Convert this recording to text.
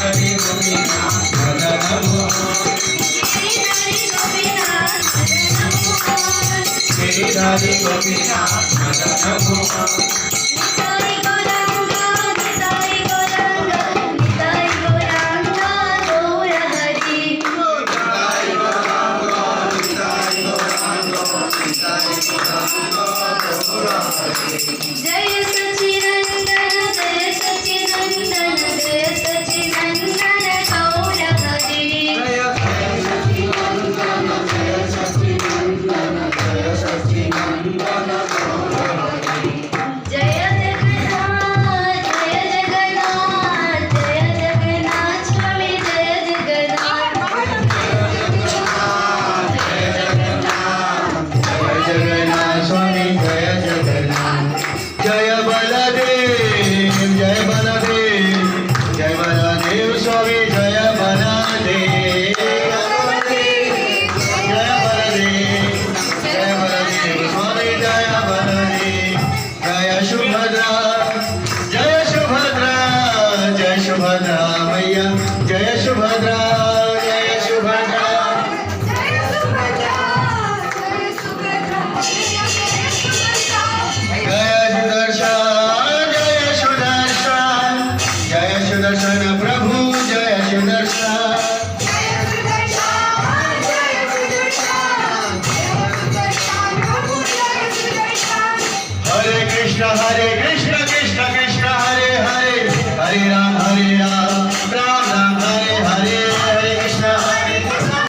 गिरिधारी गोपीनाथ मदन मोहन गिरिधारी गोपीनाथ मदन मोहन जय सच्चिदानंद जय सच्चिदानंद जय सच्चिदानंद गौर हरि जय सच्चिदानंद जय सच्चिदानंद जय सच्चिदानंद गौर हरि जय जगन्नाथ स्वामी जय जगन्नाथ स्वामी जय जगन्नाथ जय बलदेव जय बलदेव जय बलदेव स्वामी जय बलदेव जय बलदेव जय बलदेव स्वामी जय बलदेव जय सुभद्रा जय सुभद्रा जय सुभद्रा मैया जय सुभद्रा जय सुभद्रा सुदर्शन प्रभु जय सुदर्शन हरे कृष्ण